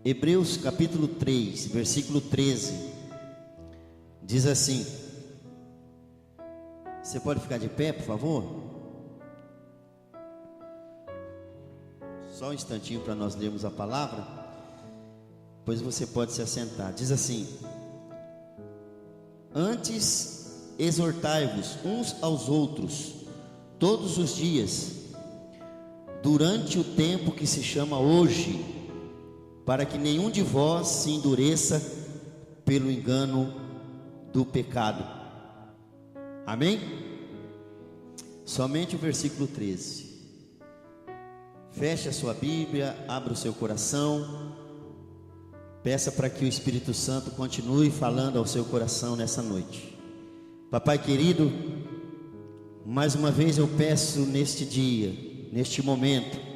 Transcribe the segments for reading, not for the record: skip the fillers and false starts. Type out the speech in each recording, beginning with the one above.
Hebreus capítulo 3, versículo 13, diz assim. Você pode ficar de pé, por favor? Só um instantinho para nós lermos a palavra, pois você pode se assentar. Diz assim: antes exortai-vos uns aos outros todos os dias, durante o tempo que se chama hoje, para que nenhum de vós se endureça pelo engano do pecado. Amém? Somente o versículo 13. Feche a sua Bíblia, abra o seu coração, peça para que o Espírito Santo continue falando ao seu coração nessa noite. Papai querido, mais uma vez eu peço neste dia, neste momento,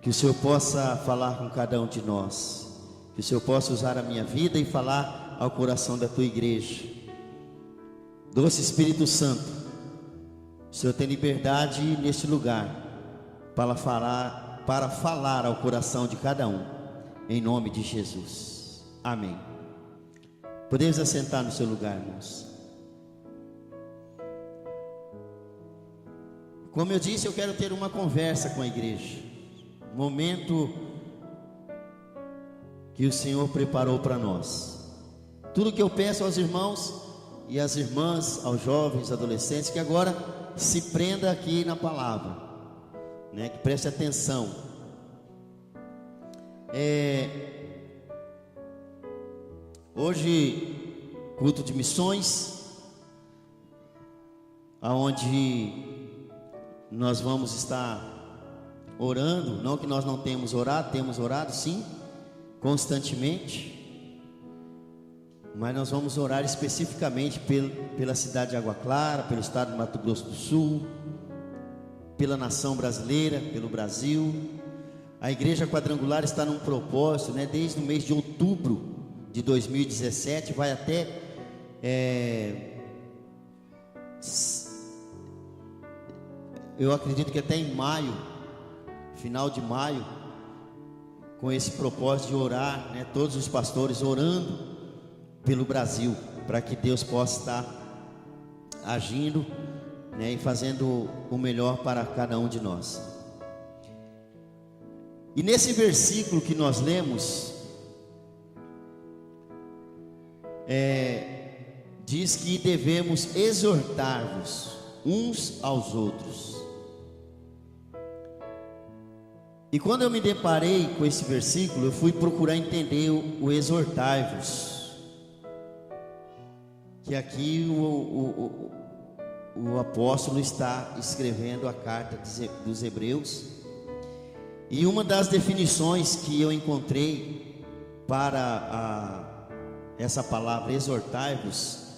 que o Senhor possa falar com cada um de nós, que o Senhor possa usar a minha vida e falar ao coração da tua igreja. Doce Espírito Santo, o Senhor tem liberdade neste lugar para falar ao coração de cada um, em nome de Jesus. Amém. Podemos assentar no seu lugar, irmãos. Como eu disse, eu quero ter uma conversa com a igreja, um momento que o Senhor preparou para nós. Tudo que eu peço aos irmãos e às irmãs, aos jovens, adolescentes, que agora se prenda aqui na palavra, né? Que preste atenção. Hoje, culto de missões, aonde nós vamos estar orando. Não que nós não temos orado sim, constantemente, mas nós vamos orar especificamente pela cidade de Água Clara, pelo estado de Mato Grosso do Sul, pela nação brasileira, pelo Brasil. A igreja quadrangular está num propósito, né? Desde o mês de outubro de 2017, vai até eu acredito que até em maio, final de maio, com esse propósito de orar, né? Todos os pastores orando pelo Brasil, para que Deus possa estar agindo, né? E fazendo o melhor para cada um de nós. E nesse versículo que nós lemos, diz que devemos exortar-vos uns aos outros. E quando eu me deparei com esse versículo, eu fui procurar entender o exortai-vos, que aqui o apóstolo está escrevendo a carta dos Hebreus. E uma das definições que eu encontrei para essa palavra exortai-vos,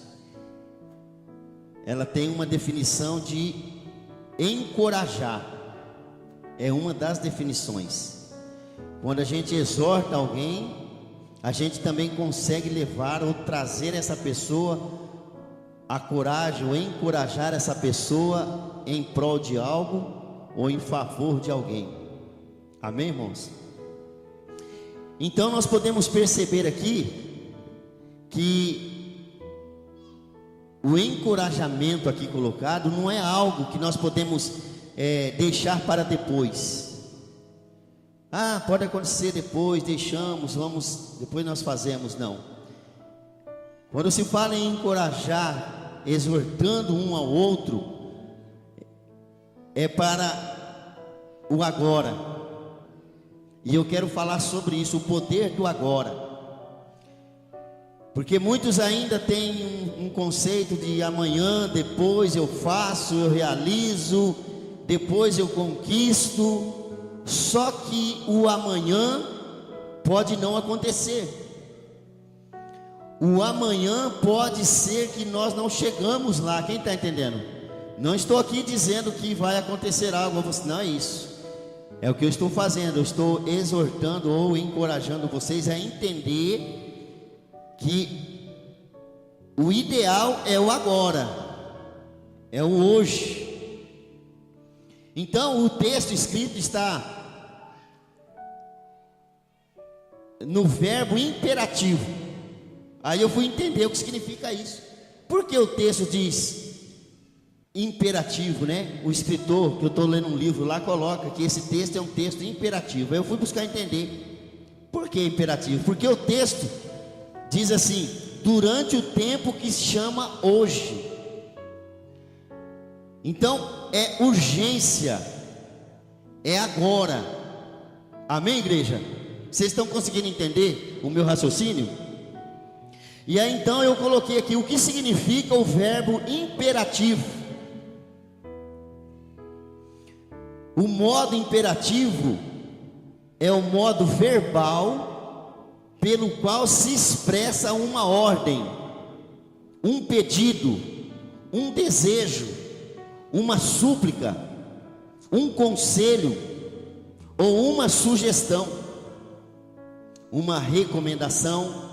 ela tem uma definição de encorajar. É uma das definições. Quando a gente exorta alguém, a gente também consegue levar ou trazer essa pessoa a coragem, ou encorajar essa pessoa em prol de algo ou em favor de alguém. Amém, irmãos? Então nós podemos perceber aqui que o encorajamento aqui colocado não é algo que nós podemos deixar para depois. Pode acontecer depois, deixamos, depois nós fazemos. Não. Quando se fala em encorajar, exortando um ao outro, é para o agora. E eu quero falar sobre isso, o poder do agora. Porque muitos ainda têm um conceito de amanhã, depois eu faço, eu realizo, depois eu conquisto. Só que o amanhã pode não acontecer. O amanhã pode ser que nós não chegamos lá. Quem está entendendo? Não estou aqui dizendo que vai acontecer algo, não é isso. É o que eu estou fazendo. Eu estou exortando ou encorajando vocês a entender que o ideal é o agora, é o hoje. Então o texto escrito está no verbo imperativo. Aí eu fui entender o que significa isso. Por que o texto diz imperativo, né? O escritor, que eu estou lendo um livro lá, coloca que esse texto é um texto imperativo. Aí eu fui buscar entender. Por que imperativo? Porque o texto diz assim: durante o tempo que se chama hoje. Então é urgência, é agora. Amém, igreja? Vocês estão conseguindo entender o meu raciocínio? E aí então eu coloquei aqui o que significa o verbo imperativo. O modo imperativo é o modo verbal pelo qual se expressa uma ordem, um pedido, um desejo, uma súplica, um conselho ou uma sugestão, uma recomendação,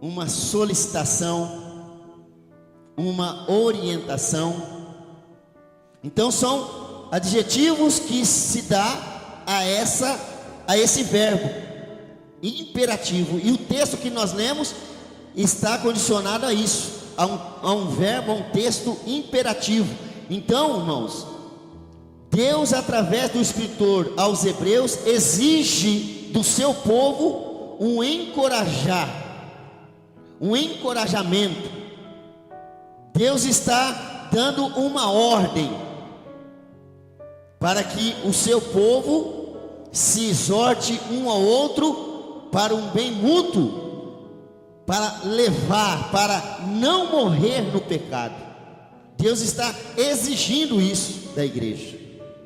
uma solicitação, uma orientação. Então são adjetivos que se dá a esse verbo imperativo. E o texto que nós lemos está condicionado a isso, a um verbo, a um texto imperativo. Então, irmãos, Deus, através do escritor aos Hebreus, exige do seu povo um encorajamento. Deus está dando uma ordem para que o seu povo se exorte um ao outro para um bem mútuo, para levar, para não morrer no pecado. Deus está exigindo isso da igreja.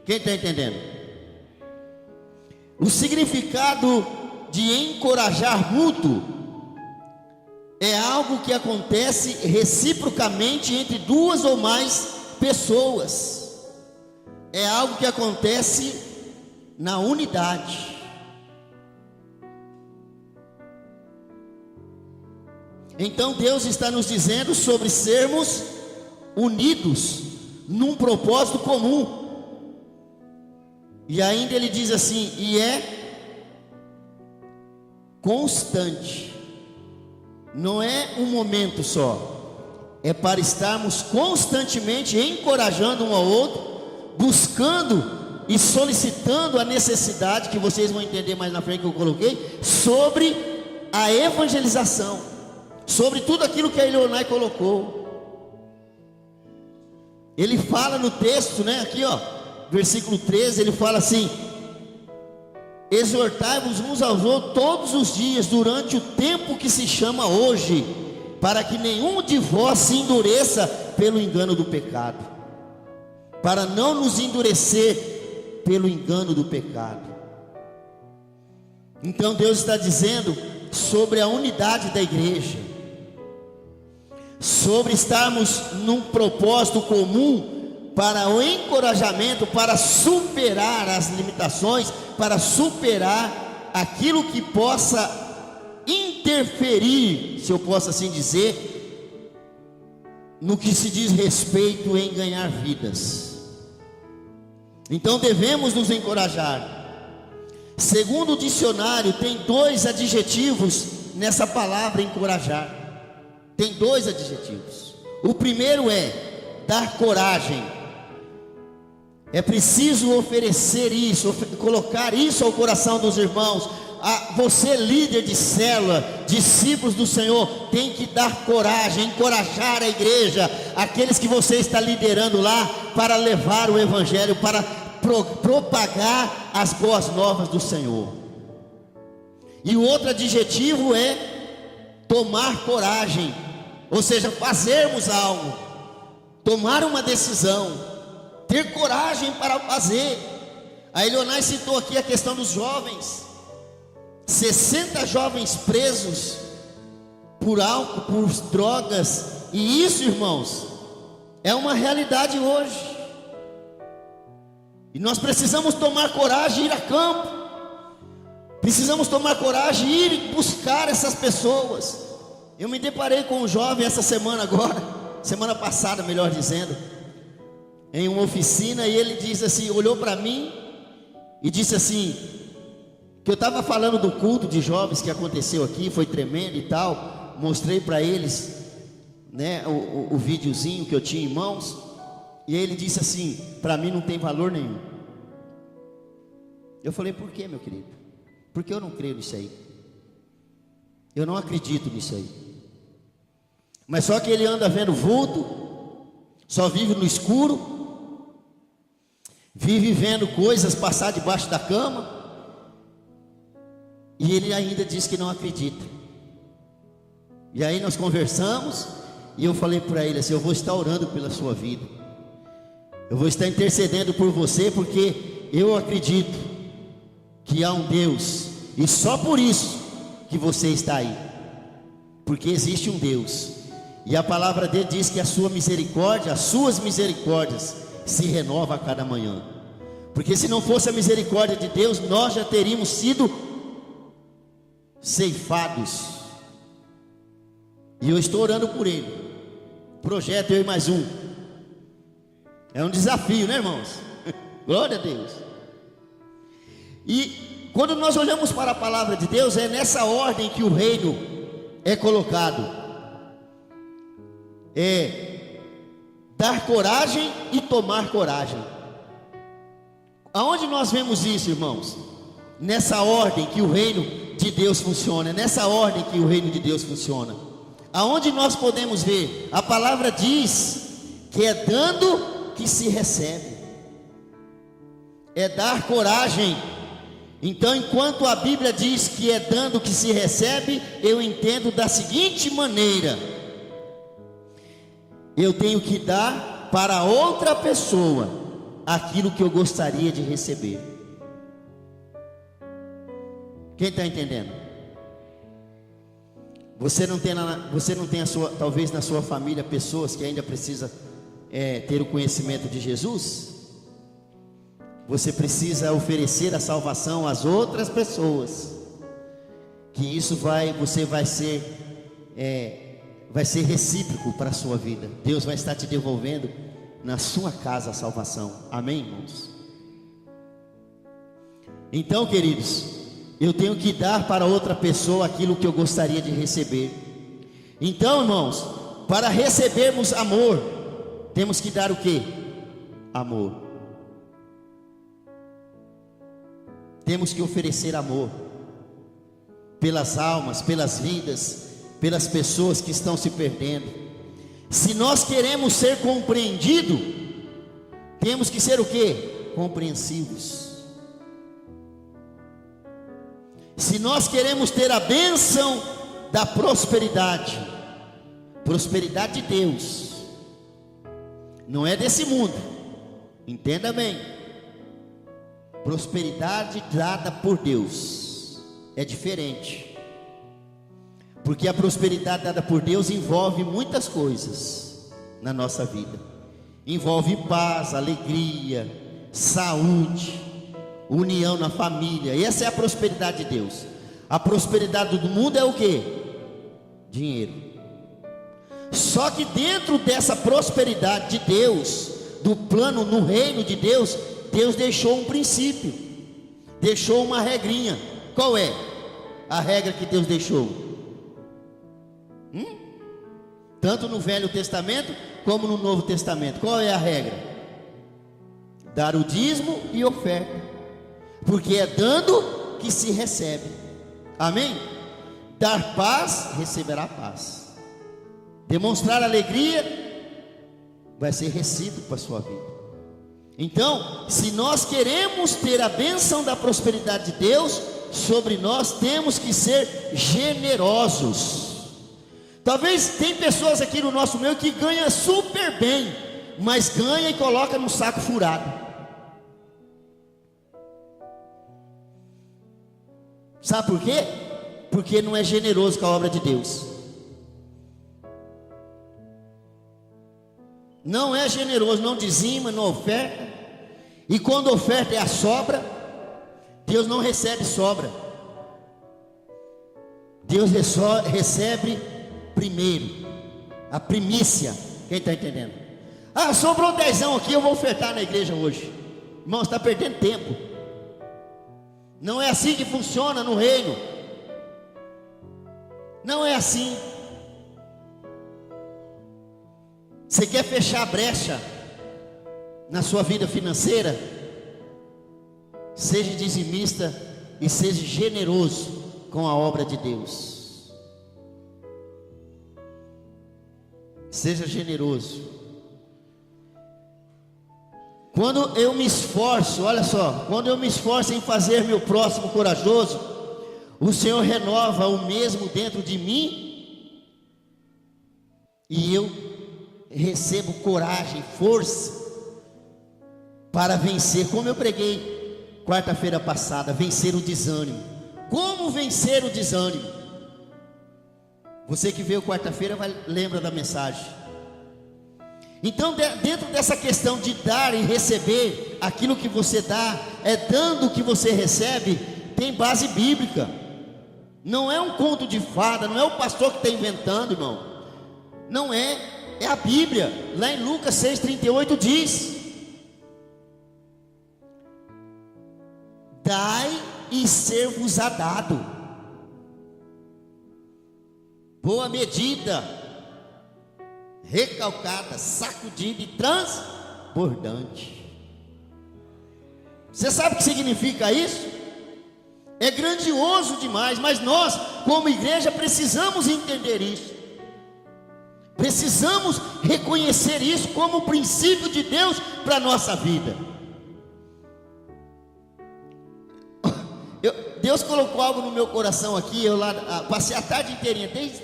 Quem está entendendo? O significado de encorajar mútuo é algo que acontece reciprocamente entre duas ou mais pessoas. É algo que acontece na unidade. Então Deus está nos dizendo sobre sermos unidos num propósito comum. E ainda ele diz assim: e é constante. Não é um momento só, é para estarmos constantemente encorajando um ao outro, buscando e solicitando a necessidade, que vocês vão entender mais na frente que eu coloquei, sobre a evangelização, sobre tudo aquilo que a Eleonai colocou. Ele fala no texto, né, aqui ó, versículo 13, ele fala assim: exortai-vos uns aos outros todos os dias, durante o tempo que se chama hoje, para que nenhum de vós se endureça pelo engano do pecado. Para não nos endurecer pelo engano do pecado. Então Deus está dizendo sobre a unidade da igreja, sobre estarmos num propósito comum, para o encorajamento, para superar as limitações, para superar aquilo que possa interferir, se eu posso assim dizer, no que se diz respeito em ganhar vidas. Então devemos nos encorajar. Segundo o dicionário, tem dois adjetivos nessa palavra encorajar. Tem dois adjetivos. O primeiro é dar coragem. É preciso oferecer isso, colocar isso ao coração dos irmãos. Você, líder de célula, discípulos do Senhor, tem que dar coragem, encorajar a igreja, aqueles que você está liderando lá, para levar o evangelho, para propagar as boas novas do Senhor. E o outro adjetivo é tomar coragem, ou seja, fazermos algo, tomar uma decisão, ter coragem para fazer. A Eleonai citou aqui a questão dos jovens, 60 jovens presos por álcool, por drogas, e isso, irmãos, é uma realidade hoje, e nós precisamos tomar coragem e ir a campo, precisamos tomar coragem e ir buscar essas pessoas. Eu me deparei com um jovem essa semana agora, semana passada melhor dizendo, em uma oficina, e ele diz assim, olhou para mim e disse assim: Que eu estava falando do culto de jovens que aconteceu aqui, foi tremendo e tal. Mostrei para eles, né, o videozinho que eu tinha em mãos. E aí ele disse assim: para mim não tem valor nenhum. Eu falei: por quê, meu querido? Porque eu não creio nisso aí. Eu não acredito nisso aí. Mas só que ele anda vendo vulto, só vive no escuro, vive vendo coisas passar debaixo da cama. E ele ainda diz que não acredita. E aí nós conversamos, e eu falei para ele assim: eu vou estar orando pela sua vida, eu vou estar intercedendo por você, porque eu acredito que há um Deus, e só por isso que você está aí, porque existe um Deus, e a palavra dele diz que a sua misericórdia, as suas misericórdias se renovam a cada manhã. Porque se não fosse a misericórdia de Deus, nós já teríamos sido ceifados. E eu estou orando por ele. Projeto eu e mais um. É um desafio, né, irmãos? Glória a Deus. E quando nós olhamos para a palavra de Deus, é nessa ordem que o reino é colocado. É dar coragem e tomar coragem. Aonde nós vemos isso, irmãos? Nessa ordem que o reino de Deus funciona, é nessa ordem que o reino de Deus funciona. Aonde nós podemos ver? A palavra diz que é dando que se recebe, é dar coragem. Então, enquanto a Bíblia diz que é dando que se recebe, eu entendo da seguinte maneira: eu tenho que dar para outra pessoa aquilo que eu gostaria de receber. Quem está entendendo? Você não tem a sua, talvez na sua família, pessoas que ainda precisam ter o conhecimento de Jesus? Você precisa oferecer a salvação às outras pessoas, que isso você vai ser recíproco para a sua vida. Deus vai estar te devolvendo na sua casa a salvação. Amém, irmãos? Então, queridos, eu tenho que dar para outra pessoa aquilo que eu gostaria de receber. Então, irmãos, para recebermos amor, temos que dar o quê? Amor. Temos que oferecer amor pelas almas, pelas vidas, pelas pessoas que estão se perdendo. Se nós queremos ser compreendidos, temos que ser o quê? Compreensivos. Se nós queremos ter a bênção da prosperidade, prosperidade de Deus, não é desse mundo, entenda bem, prosperidade dada por Deus é diferente, porque a prosperidade dada por Deus envolve muitas coisas na nossa vida, envolve paz, alegria, saúde, união na família. Essa é a prosperidade de Deus. A prosperidade do mundo é o que? Dinheiro. Só que dentro dessa prosperidade de Deus, do plano no reino de Deus, Deus deixou um princípio, deixou uma regrinha. Qual é a regra que Deus deixou? Tanto no Velho Testamento como no Novo Testamento. Qual é a regra? Dar o dízimo e oferta, porque é dando que se recebe. Amém? Dar paz, receberá paz. Demonstrar alegria, vai ser recíproco para a sua vida. Então, se nós queremos ter a bênção da prosperidade de Deus sobre nós, temos que ser generosos. Talvez tem pessoas aqui no nosso meio que ganham super bem, mas ganha e coloca no saco furado. Sabe por quê? Porque não é generoso com a obra de Deus. Não é generoso, não dizima, não oferta. E quando oferta é a sobra, Deus não recebe sobra. Deus recebe primeiro, a primícia. Quem está entendendo? Ah, sobrou 10 aqui, eu vou ofertar na igreja hoje. Irmão, você está perdendo tempo. Não é assim que funciona no reino. Não é assim. Você quer fechar a brecha na sua vida financeira? Seja dizimista e seja generoso com a obra de Deus. Seja generoso. Quando eu me esforço, olha só, quando eu me esforço em fazer meu próximo corajoso, o Senhor renova o mesmo dentro de mim, e eu recebo coragem, força, para vencer, como eu preguei quarta-feira passada, vencer o desânimo. Como vencer o desânimo? Você que veio quarta-feira lembra da mensagem. Então, dentro dessa questão de dar e receber, aquilo que você dá, é dando o que você recebe, tem base bíblica. Não é um conto de fada, não é o pastor que está inventando, irmão. Não é, é a Bíblia. Lá em Lucas 6,38 diz: dai e ser-vos-á dado, boa medida, recalcada, sacudida e transbordante. Você sabe o que significa isso? É grandioso demais, mas nós, como igreja, precisamos entender isso. Precisamos reconhecer isso como o princípio de Deus para a nossa vida. Deus colocou algo no meu coração aqui. Eu lá passei a tarde inteirinha, desde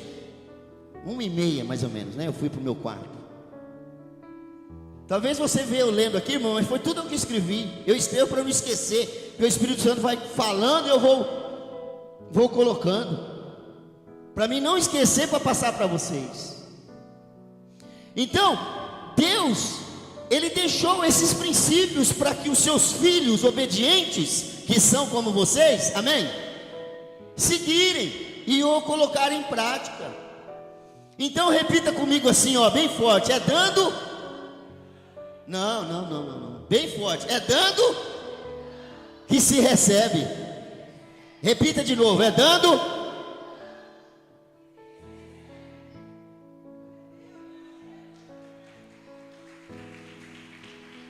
1h30 mais ou menos, né? Eu fui para o meu quarto. Talvez você veja eu lendo aqui, irmão, mas foi tudo o que escrevi. Eu escrevo para não esquecer, porque o Espírito Santo vai falando e eu vou colocando, para mim não esquecer, para passar para vocês. Então, Deus, Ele deixou esses princípios para que os seus filhos obedientes, que são como vocês, amém? Seguirem e o colocarem em prática. Então repita comigo assim, ó, bem forte: é dando. Não. Bem forte: é dando que se recebe. Repita de novo: é dando.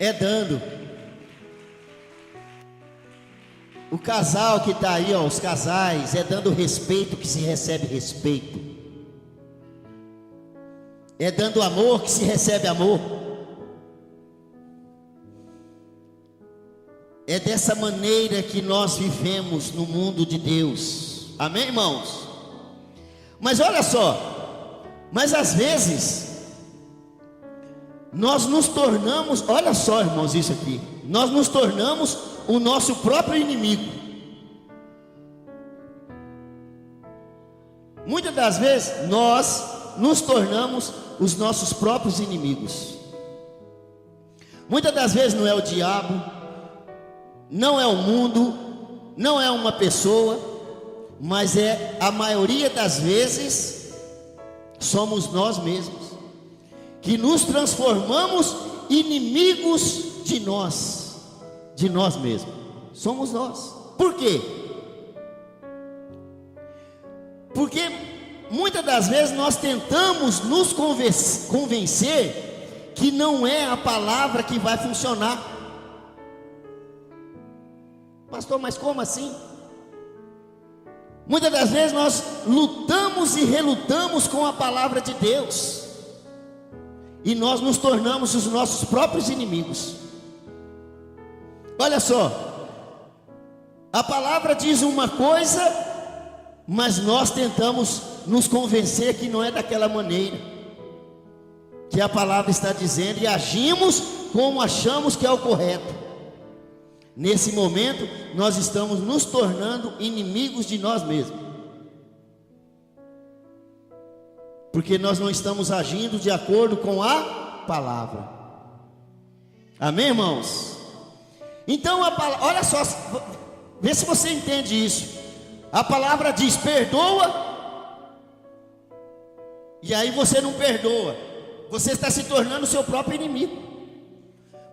É dando. O casal que está aí, ó, os casais, é dando respeito que se recebe respeito. É dando amor que se recebe amor. É dessa maneira que nós vivemos no mundo de Deus. Amém, irmãos? Mas olha só, mas às vezes nós nos tornamos, olha só, irmãos, isso aqui, nós nos tornamos o nosso próprio inimigo. Muitas das vezes nós nos tornamos os nossos próprios inimigos. Muitas das vezes não é o diabo, não é o mundo, não é uma pessoa, mas é a maioria das vezes somos nós mesmos, que nos transformamos inimigos de nós mesmos. Somos nós. Por quê? Porque muitas das vezes nós tentamos nos convencer que não é a palavra que vai funcionar. Pastor, mas como assim? Muitas das vezes nós lutamos e relutamos com a palavra de Deus, e nós nos tornamos os nossos próprios inimigos. Olha só, a palavra diz uma coisa, mas nós tentamos nos convencer que não é daquela maneira que a palavra está dizendo, e agimos como achamos que é o correto. Nesse momento, nós estamos nos tornando inimigos de nós mesmos, porque nós não estamos agindo de acordo com a palavra. Amém, irmãos? Então, olha só, vê se você entende isso. A palavra diz: perdoa, e aí você não perdoa, você está se tornando seu próprio inimigo.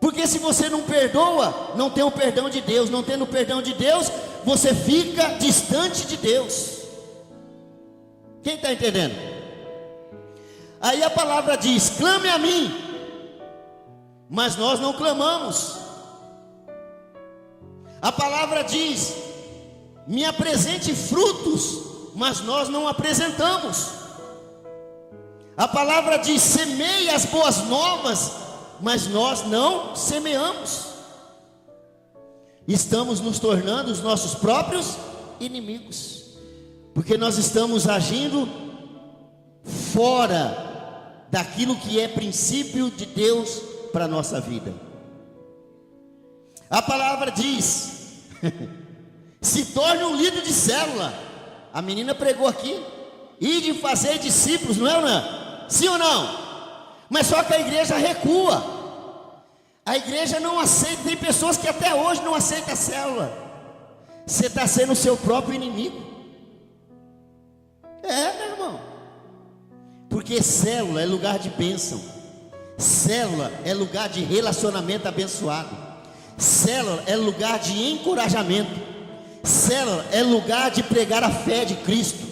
Porque se você não perdoa, não tem o perdão de Deus. Não tendo o perdão de Deus, você fica distante de Deus. Quem está entendendo? Aí a palavra diz: clame a mim, mas nós não clamamos. A palavra diz: me apresente frutos, mas nós não apresentamos. A palavra diz: semeie as boas novas, mas nós não semeamos. Estamos nos tornando os nossos próprios inimigos, porque nós estamos agindo fora daquilo que é princípio de Deus para a nossa vida. A palavra diz: se torne um líder de célula. A menina pregou aqui: ide fazer discípulos, não é ou não? Sim ou não? Mas só que a igreja recua. A igreja não aceita. Tem pessoas que até hoje não aceitam a célula. Você está sendo o seu próprio inimigo. Meu irmão. Porque célula é lugar de bênção. Célula é lugar de relacionamento abençoado. Célula é lugar de encorajamento. Célula é lugar de pregar a fé de Cristo.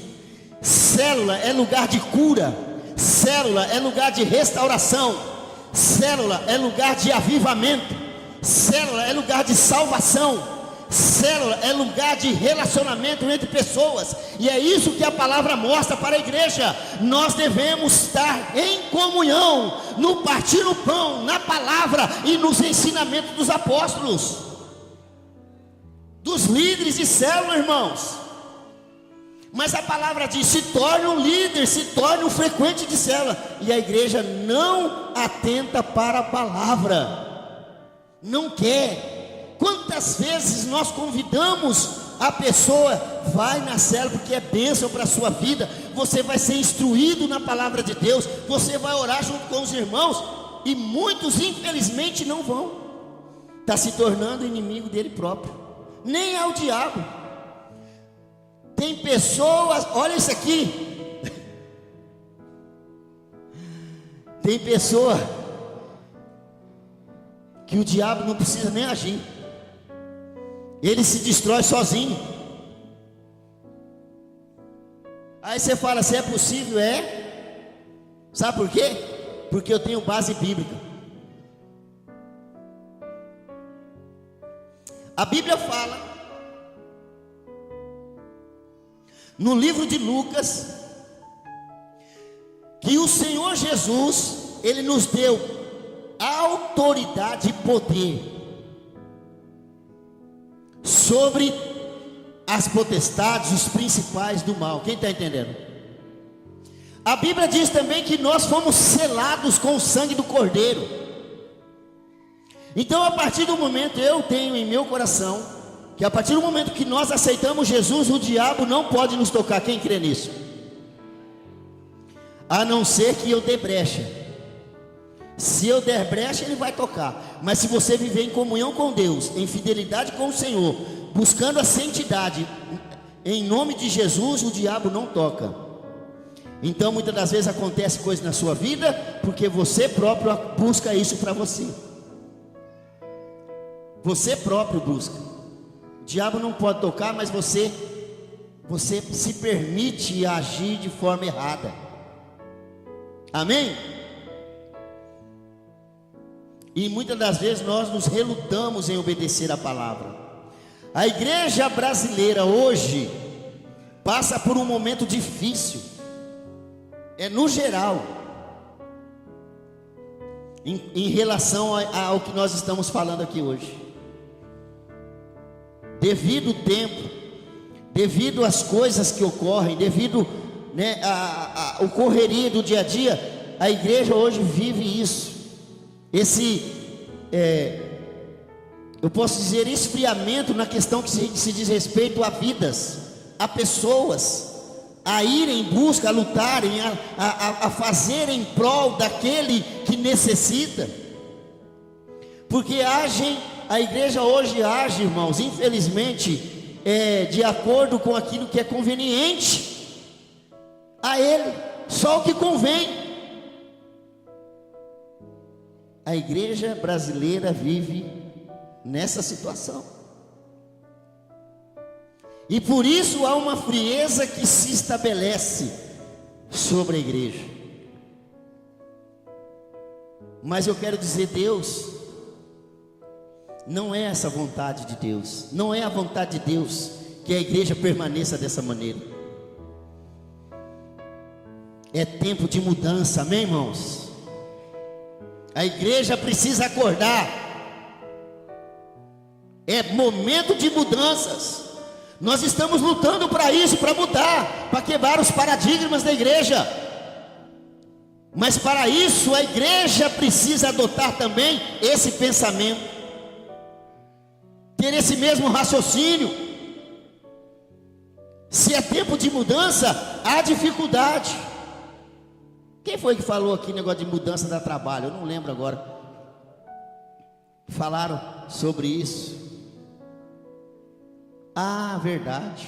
Célula é lugar de cura. Célula é lugar de restauração. Célula é lugar de avivamento. Célula é lugar de salvação. Célula é lugar de relacionamento entre pessoas. E é isso que a palavra mostra para a igreja. Nós devemos estar em comunhão, no partir do pão, na palavra e nos ensinamentos dos apóstolos, dos líderes de célula, irmãos. Mas a palavra diz: se torne um líder, se torne um frequente de célula. E a igreja não atenta para a palavra, não quer. Quantas vezes nós convidamos a pessoa: vai na célula porque é bênção para a sua vida, você vai ser instruído na palavra de Deus, você vai orar junto com os irmãos. E muitos infelizmente não vão. Está se tornando inimigo dele próprio. Nem é o diabo. Tem pessoas, olha isso aqui. Tem pessoa que o diabo não precisa nem agir, ele se destrói sozinho. Aí você fala: se é possível? É. Sabe por quê? Porque eu tenho base bíblica. A Bíblia fala no livro de Lucas que o Senhor Jesus, Ele nos deu autoridade e poder sobre as potestades, os principais do mal. Quem está entendendo? A Bíblia diz também que nós fomos selados com o sangue do Cordeiro. Então, a partir do momento, eu tenho em meu coração que a partir do momento que nós aceitamos Jesus, o diabo não pode nos tocar. Quem crê nisso? A não ser que eu dê brecha. Se eu der brecha, ele vai tocar. Mas se você viver em comunhão com Deus, em fidelidade com o Senhor, buscando a santidade, em nome de Jesus, o diabo não toca. Então muitas das vezes acontece coisa na sua vida, porque você próprio busca isso para você. Você próprio busca. O diabo não pode tocar, mas você se permite agir de forma errada. Amém? E muitas das vezes nós nos relutamos em obedecer a palavra. A igreja brasileira hoje passa por um momento difícil. No geral, em relação ao que nós estamos falando aqui hoje. Devido ao tempo, devido às coisas que ocorrem, devido à correria do dia a dia, a igreja hoje vive isso. Eu posso dizer, esfriamento na questão que se diz respeito a vidas, a pessoas, a irem em busca, a lutarem, a fazer em prol daquele que necessita. Porque a igreja hoje age, irmãos, infelizmente, de acordo com aquilo que é conveniente a ele, só o que convém. A igreja brasileira vive nessa situação. E por isso há uma frieza que se estabelece sobre a igreja. Mas eu quero dizer, Deus, não é essa a vontade de Deus. Não é a vontade de Deus que a igreja permaneça dessa maneira. É tempo de mudança, amém, irmãos? A igreja precisa acordar. É momento de mudanças. Nós estamos lutando para isso, para mudar, para quebrar os paradigmas da igreja. Mas para isso a igreja precisa adotar também esse pensamento, ter esse mesmo raciocínio. Se é tempo de mudança, há dificuldade. Quem foi que falou aqui negócio de mudança dá trabalho? Eu não lembro agora. Falaram sobre isso. Ah, verdade.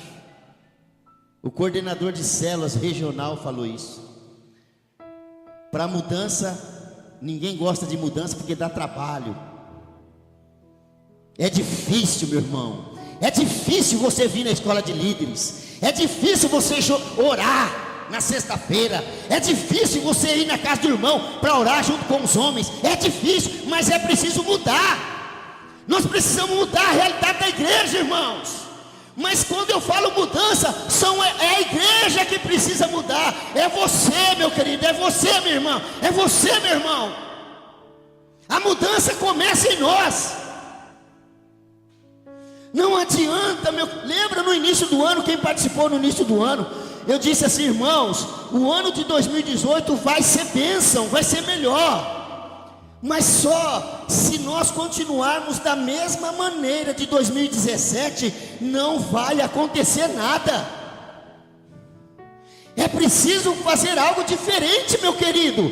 O coordenador de células regional falou isso. Para mudança, ninguém gosta de mudança porque dá trabalho. É difícil, meu irmão. É difícil você vir na escola de líderes. É difícil você orar na sexta-feira. É difícil você ir na casa do irmão para orar junto com os homens. É difícil, mas é preciso mudar. Nós precisamos mudar a realidade da igreja, irmãos. Mas quando eu falo mudança, é a igreja que precisa mudar. É você, meu querido, é você, meu irmão. É você, meu irmão. A mudança começa em nós. Não adianta, lembra no início do ano, quem participou no início do ano, eu disse assim, irmãos, o ano de 2018 vai ser bênção, vai ser melhor. Mas só se nós continuarmos da mesma maneira de 2017, não vai acontecer nada. É preciso fazer algo diferente, meu querido.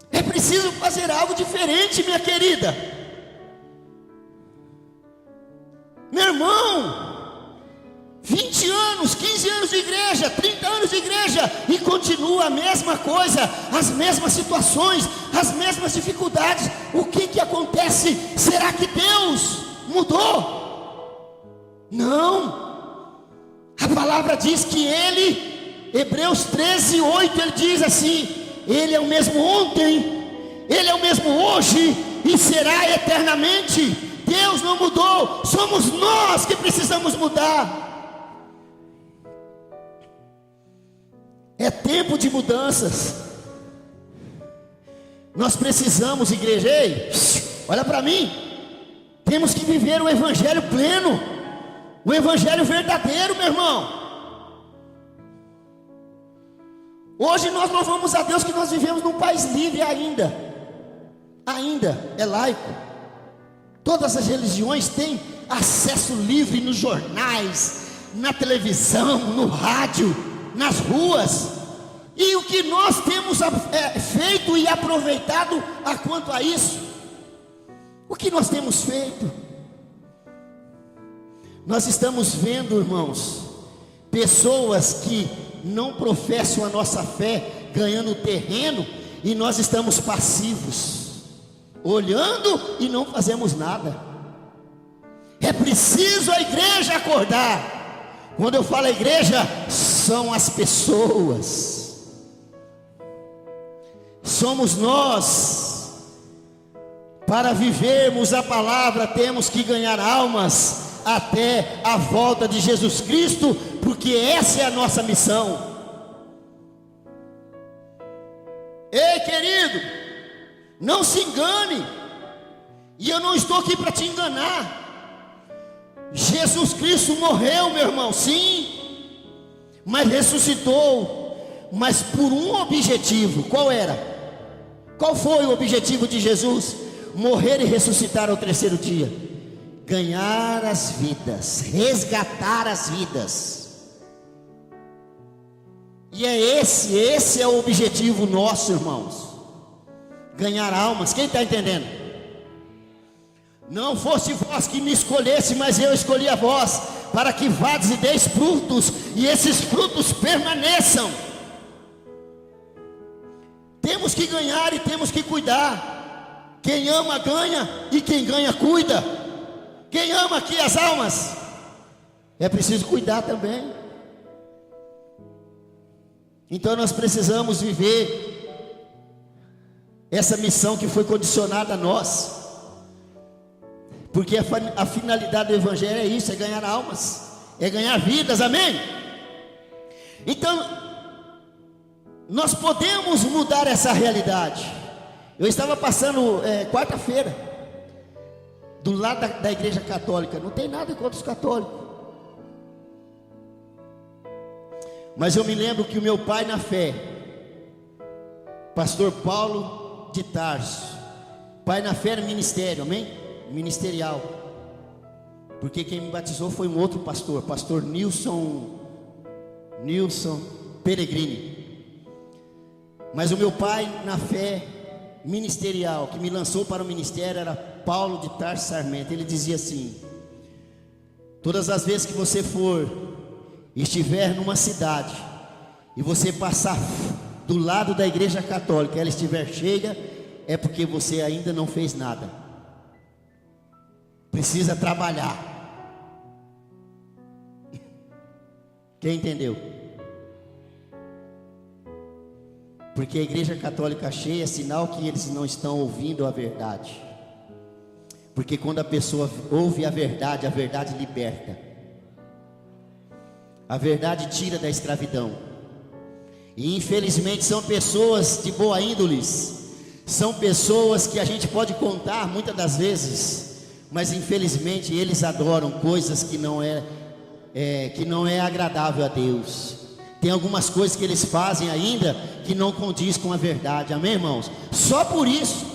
É preciso fazer algo diferente, minha querida. Meu irmão, 20 anos, 15 anos de igreja, 30 anos de igreja, e continua a mesma coisa, as mesmas situações, as mesmas dificuldades. O que acontece? Será que Deus mudou? Não. A palavra diz que Ele, Hebreus 13, 8, Ele diz assim: Ele é o mesmo ontem, Ele é o mesmo hoje e será eternamente. Deus não mudou, somos nós que precisamos mudar. É tempo de mudanças. Nós precisamos, igreja, ei, olha para mim. Temos que viver o evangelho pleno, o evangelho verdadeiro, meu irmão. Hoje nós louvamos a Deus que nós vivemos num país livre ainda é laico. Todas as religiões têm acesso livre nos jornais, na televisão, no rádio, nas ruas. E o que nós temos feito e aproveitado a quanto a isso? O que nós temos feito? Nós estamos vendo, irmãos, pessoas que não professam a nossa fé ganhando terreno, e nós estamos passivos, olhando e não fazemos nada. É preciso a igreja acordar. Quando eu falo igreja, são as pessoas, somos nós. Para vivermos a palavra, temos que ganhar almas até a volta de Jesus Cristo, porque essa é a nossa missão. Ei, querido, não se engane, e eu não estou aqui para te enganar. Jesus Cristo morreu, meu irmão, sim, mas ressuscitou, mas por um objetivo. Qual era? Qual foi o objetivo de Jesus? Morrer e ressuscitar ao terceiro dia. Ganhar as vidas, resgatar as vidas. E esse é o objetivo nosso, irmãos. Ganhar almas. Quem está entendendo? Não fosse vós que me escolhesse, mas eu escolhi a vós, para que vades e deis frutos, e esses frutos permaneçam. Temos que ganhar e temos que cuidar. Quem ama ganha, e quem ganha cuida. Quem ama aqui as almas? é preciso cuidar também. Então nós precisamos viver essa missão que foi condicionada a nós, porque a finalidade do Evangelho é isso, é ganhar almas, é ganhar vidas, amém? Então, nós podemos mudar essa realidade. Eu estava passando quarta-feira do lado da igreja católica, não tem nada contra os católicos, mas eu me lembro que o meu pai na fé, pastor Paulo de Tarso, pai na fé no ministério, amém? Ministerial, porque quem me batizou foi um outro pastor, pastor Nilson Peregrini. Mas o meu pai na fé ministerial, que me lançou para o ministério, era Paulo de Tarso Sarmento. Ele dizia assim: todas as vezes que você estiver numa cidade e você passar do lado da igreja católica, ela estiver cheia, é porque você ainda não fez nada, precisa trabalhar. Quem entendeu? Porque a igreja católica cheia é sinal que eles não estão ouvindo a verdade. Porque quando a pessoa ouve a verdade liberta. A verdade tira da escravidão. E infelizmente são pessoas de boa índole, são pessoas que a gente pode contar muitas das vezes, mas infelizmente eles adoram coisas que não é agradável a Deus. Tem algumas coisas que eles fazem ainda que não condiz com a verdade, amém, irmãos? Só por isso,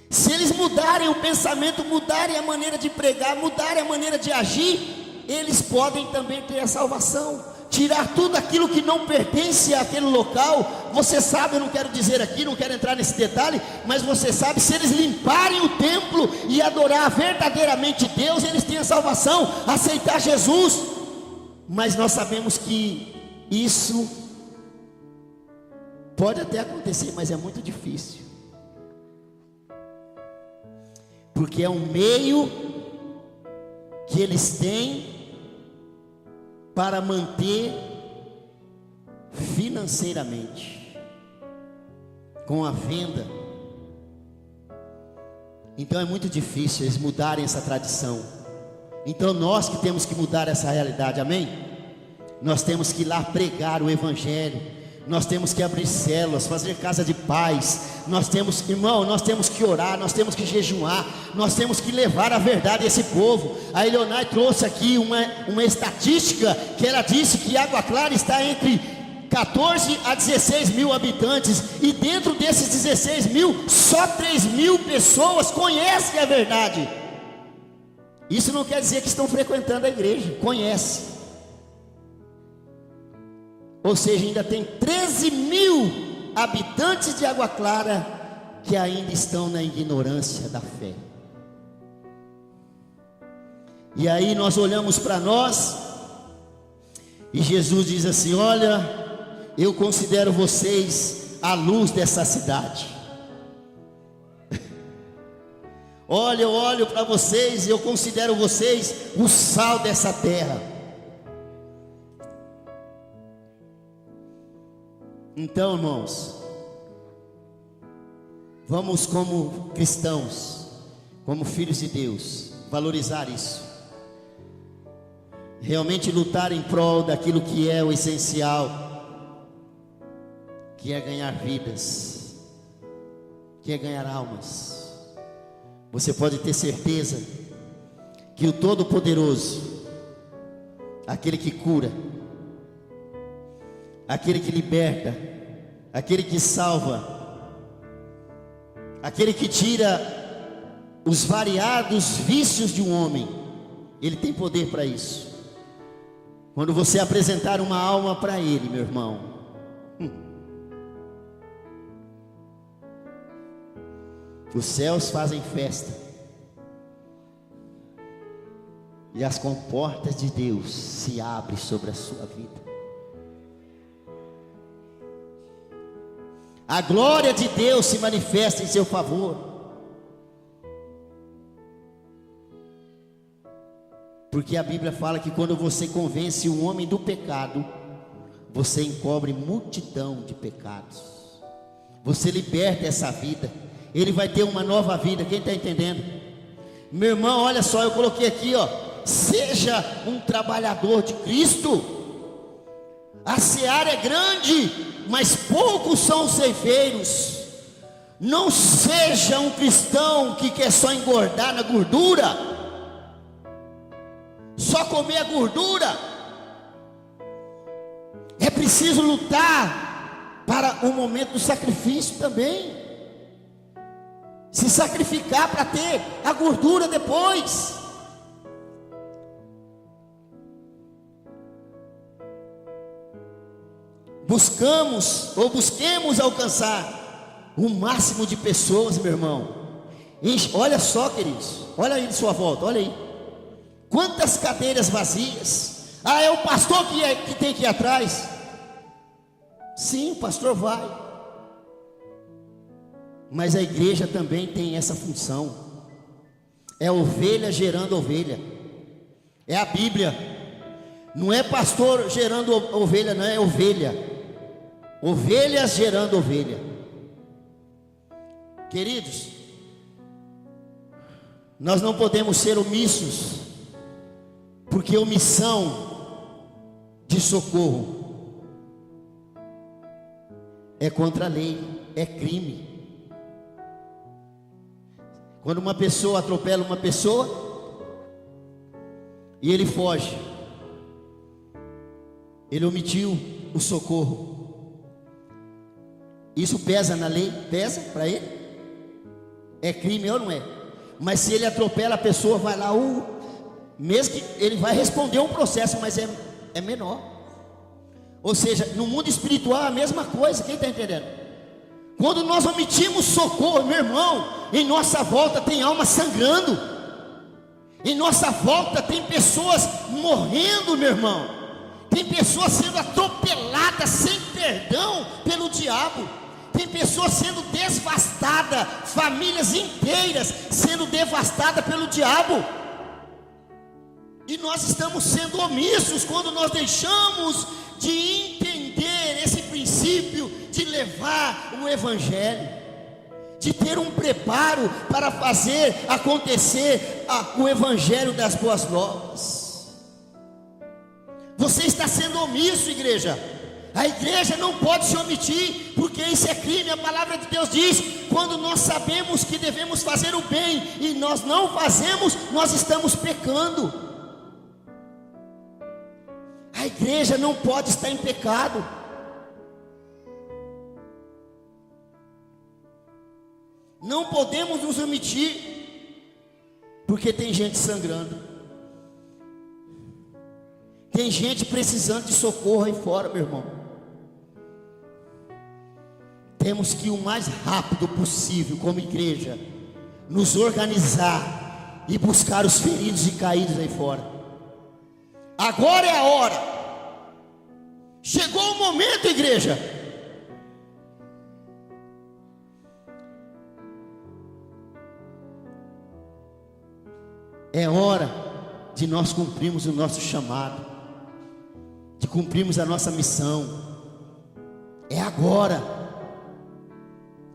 se eles mudarem o pensamento, mudarem a maneira de pregar, mudarem a maneira de agir, eles podem também ter a salvação, tirar tudo aquilo que não pertence àquele local. Você sabe, eu não quero dizer aqui, não quero entrar nesse detalhe, mas você sabe, se eles limparem o templo e adorar verdadeiramente Deus, eles têm a salvação, aceitar Jesus. Mas nós sabemos que isso pode até acontecer, mas é muito difícil, porque é um meio que eles têm para manter financeiramente, com a venda. Então é muito difícil eles mudarem essa tradição. Então nós que temos que mudar essa realidade, amém? Nós temos que ir lá pregar o Evangelho, nós temos que abrir células, fazer casa de paz, nós temos que orar, nós temos que jejuar, nós temos que levar a verdade a esse povo. A Eleonai trouxe aqui uma estatística, que ela disse que Água Clara está entre 14 a 16 mil habitantes, e dentro desses 16 mil, só 3 mil pessoas conhecem a verdade. Isso não quer dizer que estão frequentando a igreja, conhece. Ou seja, ainda tem 13 mil habitantes de Água Clara que ainda estão na ignorância da fé. E aí nós olhamos para nós, e Jesus diz assim: olha, eu considero vocês a luz dessa cidade. Olha, eu olho para vocês e eu considero vocês o sal dessa terra. Então, irmãos, vamos como cristãos, como filhos de Deus, valorizar isso, realmente lutar em prol daquilo que é o essencial, que é ganhar vidas, que é ganhar almas. Você pode ter certeza que o Todo-Poderoso, aquele que cura, aquele que liberta, aquele que salva, aquele que tira os variados vícios de um homem, ele tem poder para isso. Quando você apresentar uma alma para ele, meu irmão, os céus fazem festa, e as comportas de Deus se abrem sobre a sua vida. A glória de Deus se manifesta em seu favor. Porque a Bíblia fala que quando você convence o homem do pecado, você encobre multidão de pecados. Você liberta essa vida, ele vai ter uma nova vida. Quem está entendendo? Meu irmão, olha só, eu coloquei aqui, ó: seja um trabalhador de Cristo. A seara é grande, mas poucos são os ceifeiros. Não seja um cristão que quer só engordar na gordura, só comer a gordura. É preciso lutar para o momento do sacrifício também. Se sacrificar para ter a gordura depois. Busquemos alcançar o máximo de pessoas, meu irmão. Olha só, queridos, olha aí de sua volta, olha aí. Quantas cadeiras vazias. Ah, é o pastor que tem que ir atrás. Sim, o pastor vai. Mas a igreja também tem essa função. É ovelha gerando ovelha. É a Bíblia. Não é pastor gerando ovelha, não, é ovelha. Ovelhas gerando ovelha. Queridos, nós não podemos ser omissos, porque omissão de socorro é contra a lei, é crime. Quando uma pessoa atropela uma pessoa e ele foge, ele omitiu o socorro. Isso pesa na lei? Pesa para ele? É crime ou não é? Mas se ele atropela a pessoa, vai lá, mesmo que ele vai responder um processo, mas é menor. Ou seja, no mundo espiritual é a mesma coisa. Quem está entendendo? Quando nós omitimos socorro, meu irmão, em nossa volta tem alma sangrando, em nossa volta tem pessoas morrendo, meu irmão, tem pessoas sendo atropeladas sem perdão pelo diabo, tem pessoas sendo devastadas, famílias inteiras sendo devastadas pelo diabo. E nós estamos sendo omissos quando nós deixamos de entender esse princípio de levar o evangelho, de ter um preparo para fazer acontecer o evangelho das boas novas. Você está sendo omisso, igreja. A igreja não pode se omitir, porque isso é crime. A palavra de Deus diz: quando nós sabemos que devemos fazer o bem e nós não fazemos, nós estamos pecando. A igreja não pode estar em pecado. Não podemos nos omitir, porque tem gente sangrando, tem gente precisando de socorro aí fora, meu irmão. Temos que o mais rápido possível, como igreja, nos organizar e buscar os feridos e caídos aí fora. Agora é a hora. Chegou o momento, igreja. É hora de nós cumprirmos o nosso chamado, de cumprirmos a nossa missão. É agora.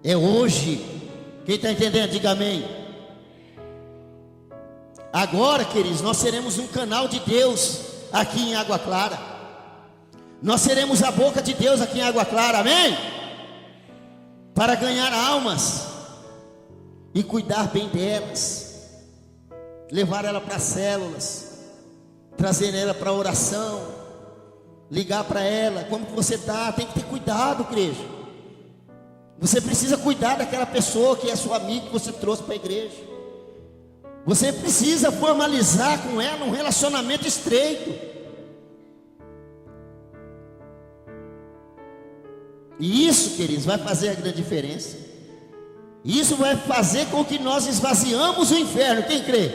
É hoje. Quem está entendendo, diga amém. Agora, queridos, nós seremos um canal de Deus aqui em Água Clara. Nós seremos a boca de Deus aqui em Água Clara, amém? Para ganhar almas e cuidar bem delas, levar ela para as células, trazer ela para a oração, ligar para ela: como que você está? Tem que ter cuidado, igreja. Você precisa cuidar daquela pessoa que é sua amiga, que você trouxe para a igreja. Você precisa formalizar com ela um relacionamento estreito. E isso, queridos, vai fazer a grande diferença. Isso vai fazer com que nós esvaziamos o inferno. Quem crê?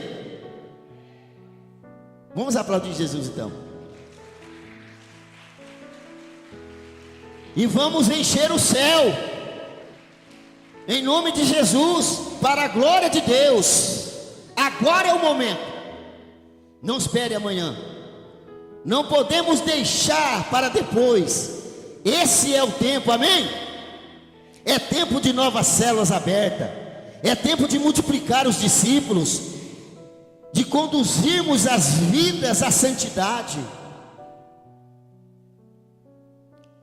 Vamos aplaudir Jesus então. E vamos encher o céu, em nome de Jesus, para a glória de Deus. Agora é o momento. Não espere amanhã. Não podemos deixar para depois. Esse é o tempo, amém? É tempo de novas células abertas. É tempo de multiplicar os discípulos, de conduzirmos as vidas à santidade,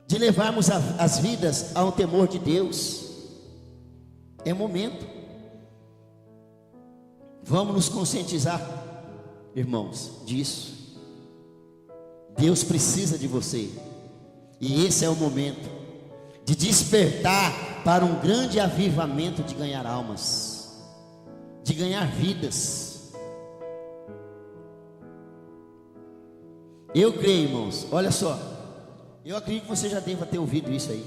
de levarmos as vidas ao temor de Deus. É momento. Vamos nos conscientizar, irmãos, disso. Deus precisa de você. E esse é o momento de despertar para um grande avivamento, de ganhar almas, de ganhar vidas. Eu creio, irmãos, olha só, eu acredito que você já deva ter ouvido isso aí,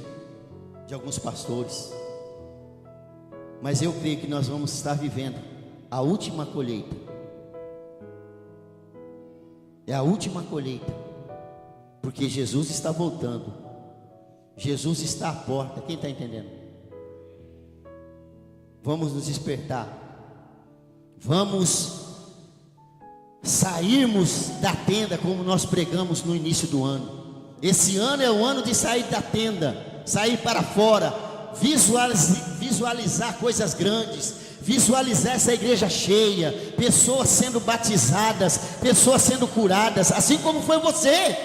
de alguns pastores, mas eu creio que nós vamos estar vivendo a última colheita. É a última colheita, porque Jesus está voltando, Jesus está à porta. Quem está entendendo? Vamos nos despertar, vamos sairmos da tenda, como nós pregamos no início do ano. Esse ano é o ano de sair da tenda, sair para fora, visualizar coisas grandes, visualizar essa igreja cheia, pessoas sendo batizadas, pessoas sendo curadas, assim como foi você.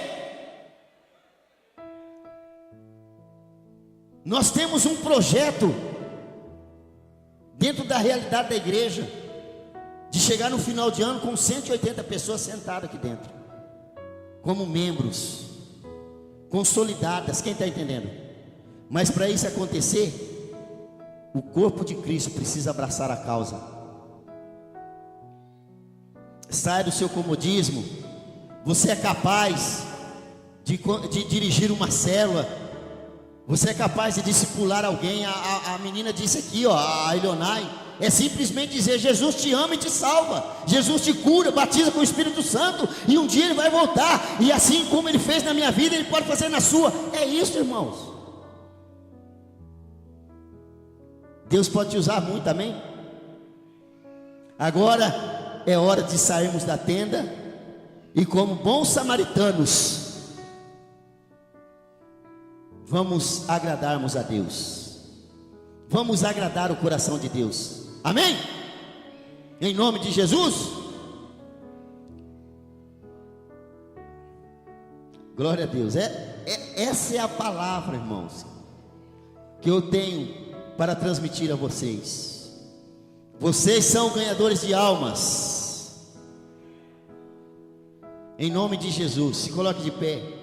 Nós temos um projeto dentro da realidade da igreja, de chegar no final de ano com 180 pessoas sentadas aqui dentro, como membros, consolidadas. Quem está entendendo? Mas para isso acontecer, o corpo de Cristo precisa abraçar a causa. Sai do seu comodismo. Você é capaz de dirigir uma célula. Você é capaz de discipular alguém. A menina disse aqui, ó, a Ilionai, é simplesmente dizer: Jesus te ama e te salva, Jesus te cura, batiza com o Espírito Santo, e um dia Ele vai voltar, e assim como Ele fez na minha vida, Ele pode fazer na sua. É isso, irmãos. Deus pode te usar muito, amém? Agora é hora de sairmos da tenda e, como bons samaritanos, vamos agradarmos a Deus, vamos agradar o coração de Deus, amém? Em nome de Jesus. Glória a Deus. Essa é a palavra, irmãos, que eu tenho para transmitir a vocês. Vocês são ganhadores de almas. Em nome de Jesus, se coloque de pé.